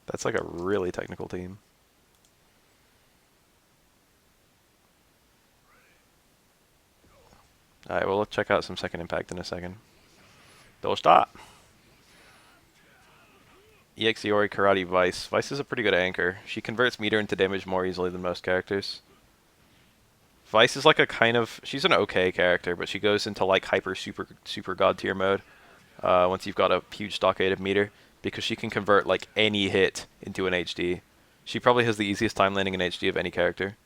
That's like a really technical team. Alright, well, let's check out some second impact in a second. Don't stop. EX Iori Karate Vice. Vice is a pretty good anchor. She converts meter into damage more easily than most characters. Vice is like a kind of... She's an okay character, but she goes into like hyper super god tier mode once you've got a huge stockade of meter, because she can convert like any hit into an HD. She probably has the easiest time landing an HD of any character.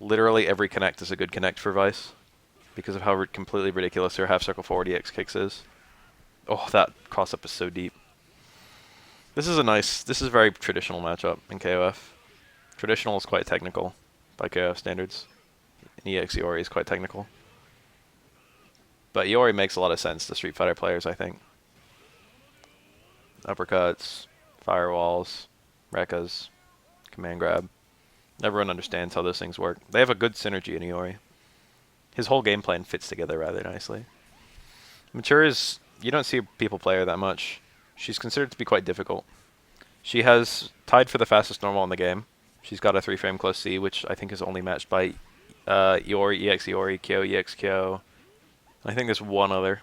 Literally every connect is a good connect for Vice because of how completely ridiculous her half circle forward EX kicks is. Oh, that cross up is so deep. This is a very traditional matchup in KOF. Traditional is quite technical by KOF standards. And EX Iori is quite technical. But Iori makes a lot of sense to Street Fighter players, I think. Uppercuts, firewalls, Rekkas, command grab. Everyone understands how those things work. They have a good synergy in Iori. His whole game plan fits together rather nicely. Mature is... You don't see people play her that much. She's considered to be quite difficult. She has tied for the fastest normal in the game. She's got a 3-frame close C, which I think is only matched by Iori, EX Iori, Kyo, EX Kyo. I think there's one other.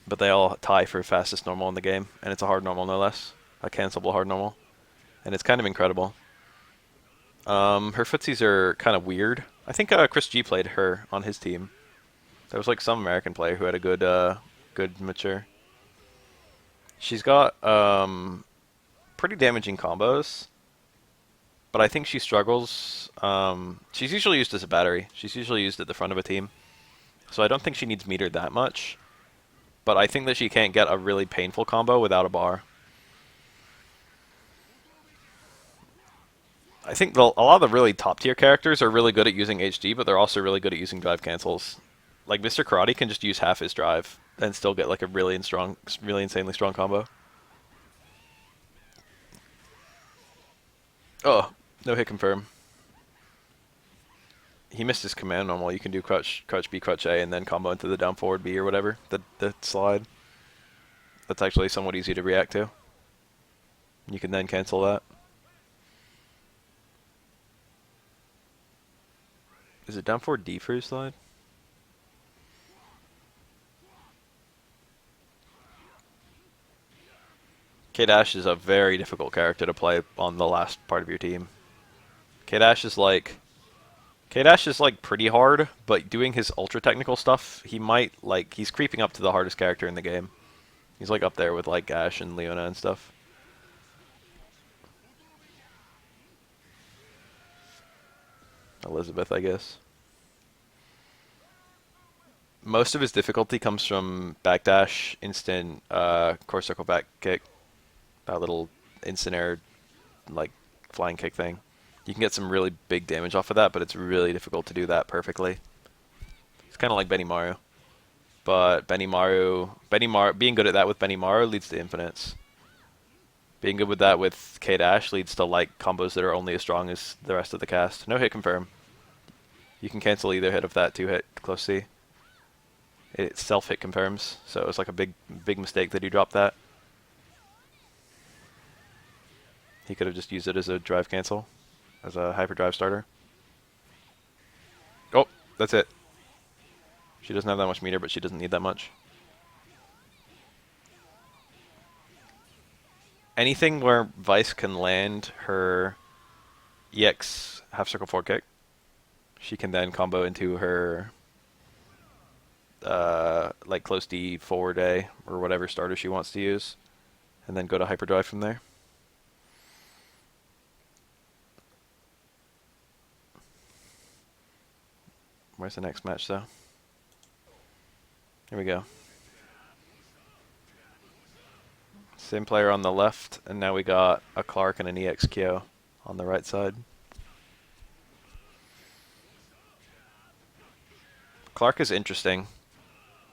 But they all tie for fastest normal in the game, and it's a hard normal no less. A cancelable hard normal. And it's kind of incredible. Her footsies are kind of weird. I think Chris G played her on his team. There was like some American player who had a good mature. She's got pretty damaging combos, but I think she struggles. She's usually used as a battery. She's usually used at the front of a team, so I don't think she needs meter that much. But I think that she can't get a really painful combo without a bar. I think a lot of the really top tier characters are really good at using HD, but they're also really good at using drive cancels. Like Mr. Karate can just use half his drive and still get like a really insanely strong combo. Oh, no hit confirm. He missed his command normal. You can do crouch B, crouch A, and then combo into the down forward B or whatever, the slide. That's actually somewhat easy to react to. You can then cancel that. Is it down forward D for his slide? K-Dash is a very difficult character to play on the last part of your team. K-Dash is like pretty hard, but doing his ultra technical stuff, he's creeping up to the hardest character in the game. He's like up there with like Ash and Leona and stuff. Elizabeth, I guess. Most of his difficulty comes from backdash, instant core circle back kick, that little instant air like flying kick thing. You can get some really big damage off of that, but it's really difficult to do that perfectly. It's kind of like Benimaru. But Benimaru, being good at that with Benimaru leads to infinites. Being good with that with K-Dash leads to like combos that are only as strong as the rest of the cast. No hit confirm. You can cancel either hit of that 2-hit close C. It self-hit confirms, so it was like a big mistake that he dropped that. He could have just used it as a drive cancel, as a hyperdrive starter. Oh, that's it. She doesn't have that much meter, but she doesn't need that much. Anything where Vice can land her EX half circle forward kick, she can then combo into her like close D forward A or whatever starter she wants to use, and then go to hyperdrive from there. Where's the next match though? Here we go. Same player on the left, and now we got a Clark and an EX Kyo on the right side. Clark is interesting.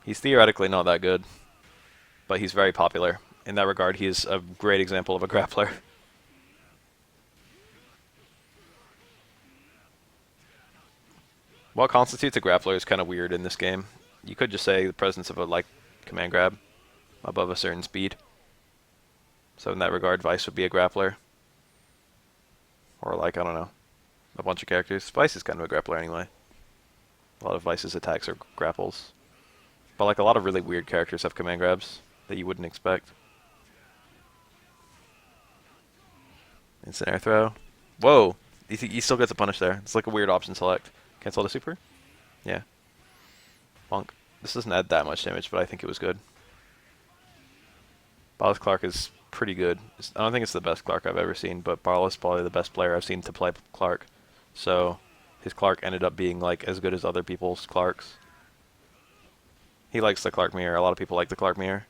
He's theoretically not that good, but he's very popular. In that regard, he's a great example of a grappler. What constitutes a grappler is kind of weird in this game. You could just say the presence of a like command grab. above a certain speed. So in that regard, Vice would be a grappler. Or like, I don't know, a bunch of characters. Vice is kind of a grappler anyway. A lot of Vice's attacks are grapples. But like a lot of really weird characters have command grabs that you wouldn't expect. Instant air throw. Whoa! He still gets a punish there. It's like a weird option select. Cancel the super? Yeah. Bonk. This doesn't add that much damage, but I think it was good. Barlas Clark is pretty good. I don't think it's the best Clark I've ever seen, but Barlas is probably the best player I've seen to play Clark. So his Clark ended up being like as good as other people's Clarks. He likes the Clark mirror. A lot of people like the Clark mirror.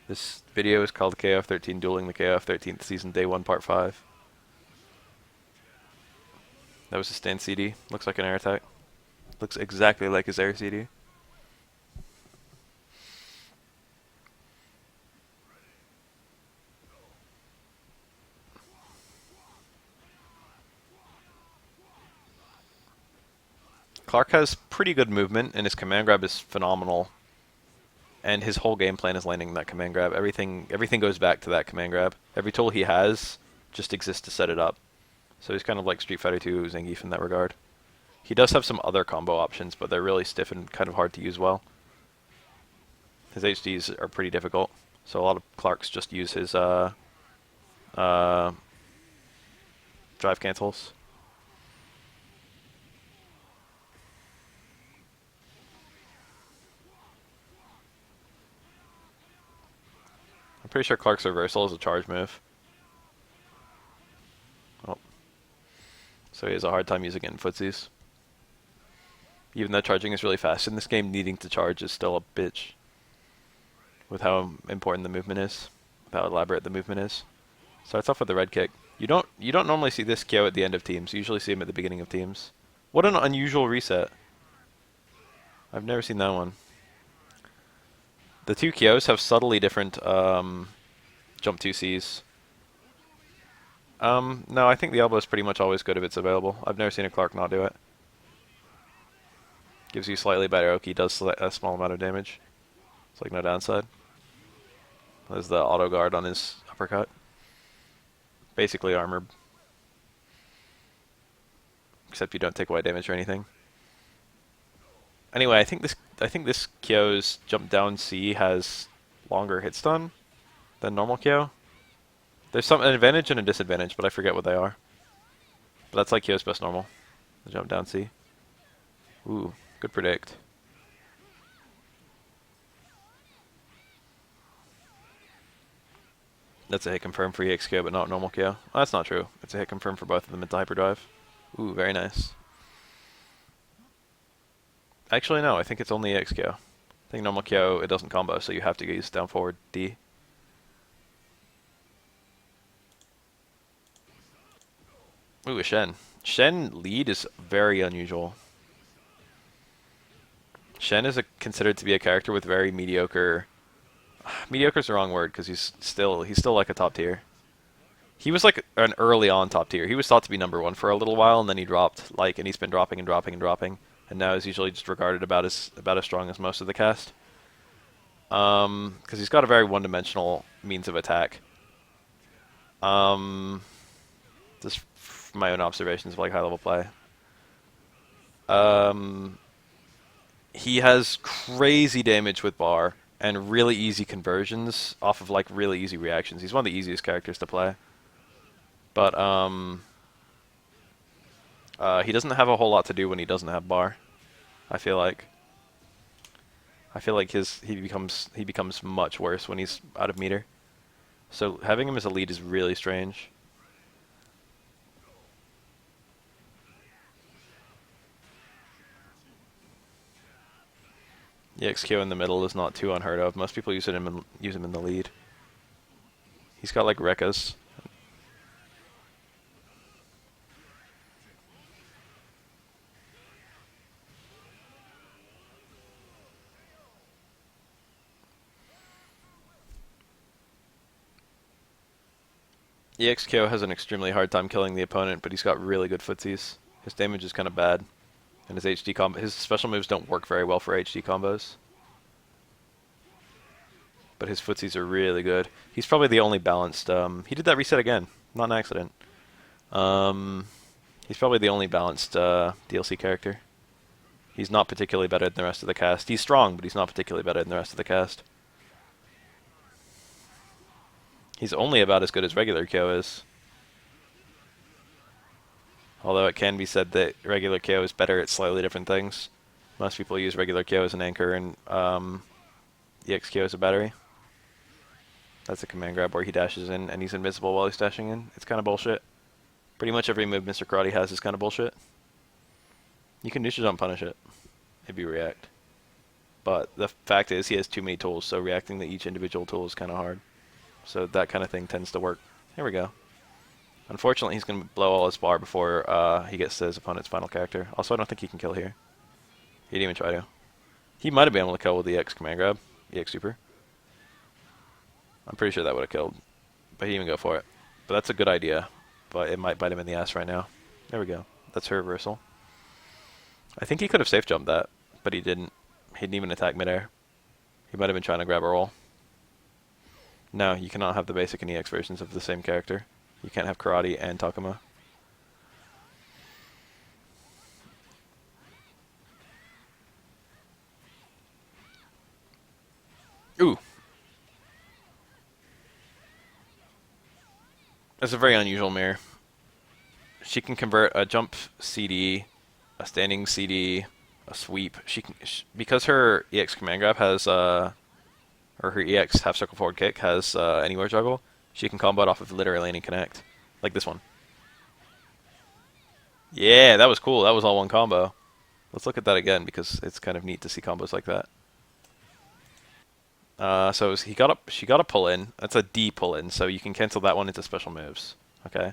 This video is called KoF13 Dueling the KoF13th Season Day 1 Part 5. That was his stand CD. Looks like an air attack. Looks exactly like his air CD. Clark has pretty good movement, and his command grab is phenomenal. And his whole game plan is landing that command grab. Everything goes back to that command grab. Every tool he has just exists to set it up. So he's kind of like Street Fighter 2 Zangief in that regard. He does have some other combo options, but they're really stiff and kind of hard to use well. His HDs are pretty difficult, so a lot of Clarks just use his drive cancels. I'm pretty sure Clark's reversal is a charge move. Oh. So he has a hard time using it in footsies. Even though charging is really fast in this game, needing to charge is still a bitch. With how important the movement is, with how elaborate the movement is. Starts off with the red kick. You don't normally see this KO at the end of teams. You usually see him at the beginning of teams. What an unusual reset. I've never seen that one. The two KOs have subtly different jump 2Cs. No, I think the elbow is pretty much always good if it's available. I've never seen a Clark not do it. Gives you slightly better Oki, does a small amount of damage. It's like no downside. There's the auto guard on his uppercut. Basically armored. Except you don't take away damage or anything. Anyway, I think this Kyo's jump down C has longer hit stun than normal Kyo. There's an advantage and a disadvantage, but I forget what they are. But that's like Kyo's best normal. The jump down C. Ooh, good predict. That's a hit confirm for EXKO, but not normal KO. Oh, that's not true. It's a hit confirm for both of them into hyperdrive. Ooh, very nice. Actually, no, I think it's only EXKO. I think normal KO, it doesn't combo, so you have to use down forward D. Ooh, a Shen. Shen lead is very unusual. Shen is considered to be a character with very mediocre... Mediocre is the wrong word, because he's still like a top tier. He was like an early on top tier. He was thought to be number 1 for a little while, and then he dropped, and he's been dropping and dropping and dropping, and now is usually just regarded about as strong as most of the cast. Because he's got a very one-dimensional means of attack. Just from my own observations of like high-level play. He has crazy damage with bar and really easy conversions off of like really easy reactions. He's one of the easiest characters to play. But he doesn't have a whole lot to do when he doesn't have bar. I feel like he becomes much worse when he's out of meter. So having him as a lead is really strange. The XQ in the middle is not too unheard of. Most people use him in the lead. He's got like Rekkas. EXKO has an extremely hard time killing the opponent, but he's got really good footsies. His damage is kind of bad. And his HD combo, his special moves don't work very well for HD combos. But his footsies are really good. He's probably the only balanced. He did that reset again, not an accident. Um, he's probably the only balanced DLC character. He's not particularly better than the rest of the cast. He's strong, but he's not particularly better than the rest of the cast. He's only about as good as regular KO is. Although it can be said that regular KO is better at slightly different things. Most people use regular KO as an anchor and EX KO as a battery. That's a command grab where he dashes in and he's invisible while he's dashing in. It's kind of bullshit. Pretty much every move Mr. Karate has is kind of bullshit. You can neutral jump punish it if you react. But the fact is he has too many tools, so reacting to each individual tool is kind of hard. So that kind of thing tends to work. Here we go. Unfortunately, he's going to blow all his bar before he gets to his opponent's final character. Also, I don't think he can kill here. He didn't even try to. He might have been able to kill with the EX command grab. EX super. I'm pretty sure that would have killed. But he didn't even go for it. But that's a good idea. But it might bite him in the ass right now. There we go. That's her reversal. I think he could have safe jumped that. But he didn't. He didn't even attack midair. He might have been trying to grab a roll. No, you cannot have the basic and EX versions of the same character. You can't have Karate and Takuma. Ooh. That's a very unusual mirror. She can convert a jump CD, a standing CD, a sweep. Because her EX command grab has, or her EX half circle forward kick has anywhere juggle, she can combo it off of literally any connect. Like this one. Yeah, that was cool. That was all one combo. Let's look at that again because it's kind of neat to see combos like that. So she got a pull in. That's a D pull in, so you can cancel that one into special moves. Okay.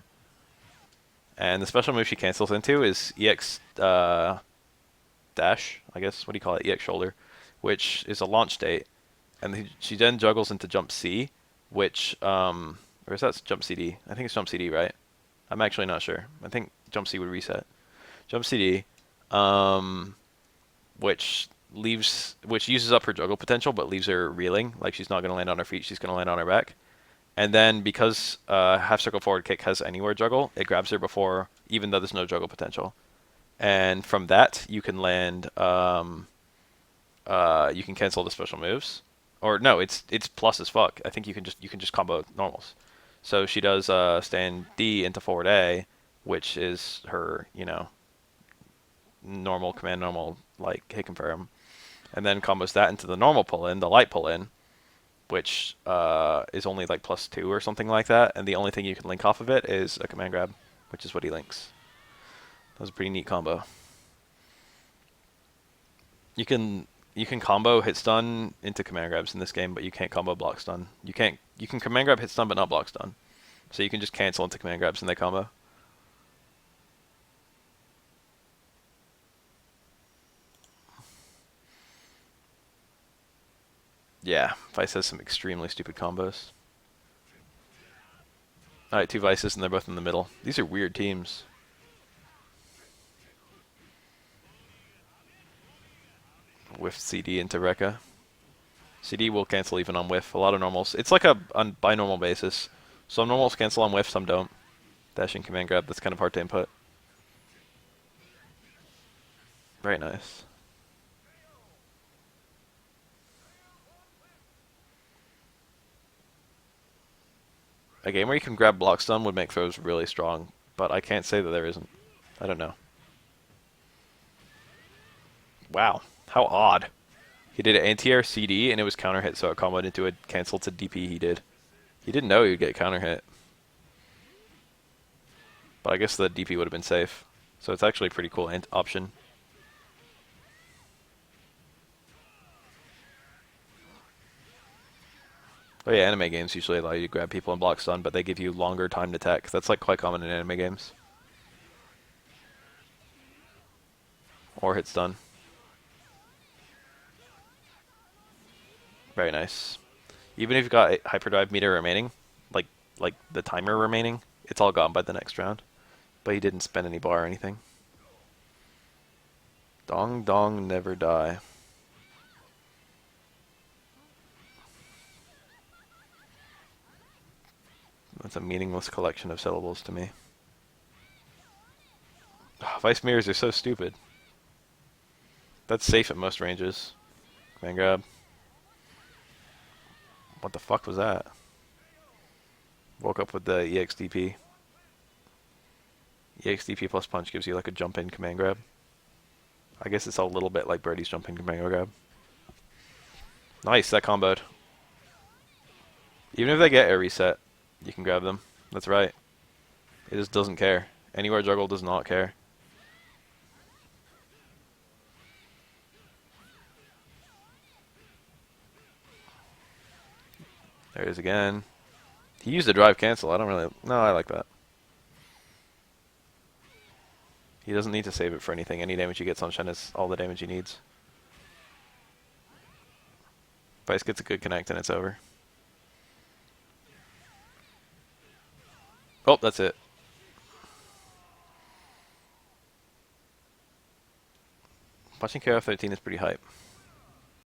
And the special move she cancels into is EX dash, I guess. What do you call it? EX shoulder, which is a launch state. And she then juggles into jump C, which or is that jump CD? I think it's jump CD, right? I'm actually not sure. I think jump C would reset. Jump CD, which uses up her juggle potential, but leaves her reeling. Like she's not going to land on her feet. She's going to land on her back. And then because half circle forward kick has anywhere juggle, it grabs her before, even though there's no juggle potential. And from that, you can land. You can cancel the special moves. Or no, it's plus as fuck. I think you can just combo normals. So she does stand D into forward A, which is her normal command normal like hit confirm, and then combos that into the normal pull in, the light pull in, which is only like +2 or something like that, and the only thing you can link off of it is a command grab, which is what he links. That was a pretty neat combo. You can combo hit stun into command grabs in this game, but you can't combo block stun. You can command grab hit stun, but not block stun. So you can just cancel into command grabs and they combo. Yeah, Vice has some extremely stupid combos. Alright, 2 Vices and they're both in the middle. These are weird teams. Whiff CD into Rekka. CD will cancel even on whiff. A lot of normals. It's like a on binormal basis. Some normals cancel on whiff, some don't. Dashing command grab, that's kind of hard to input. Very nice. A game where you can grab block stun would make throws really strong, but I can't say that there isn't. I don't know. Wow, how odd. He did an anti-air CD and it was counter hit, so it comboed into a cancel to DP he did. He didn't know he would get counter hit. But I guess the DP would have been safe. So it's actually a pretty cool option. Oh yeah, anime games usually allow you to grab people and block stun, but they give you longer time to tech. That's like quite common in anime games. Or hit stun. Very nice. Even if you've got a hyperdrive meter remaining, like the timer remaining, it's all gone by the next round. But he didn't spend any bar or anything. Dong dong never die. That's a meaningless collection of syllables to me. Vice mirrors are so stupid. That's safe at most ranges. Command grab. What the fuck was that? Woke up with the EXDP. EXDP plus punch gives you like a jump in command grab. I guess it's a little bit like Birdie's jump in command grab. Nice, that comboed. Even if they get air reset, you can grab them. That's right. It just doesn't care. Anywhere juggle does not care. There it is again. He used a drive cancel. I don't really... No, I like that. He doesn't need to save it for anything. Any damage he gets on Shen is all the damage he needs. Vice gets a good connect and it's over. Oh, that's it. Watching KoFXIII is pretty hype.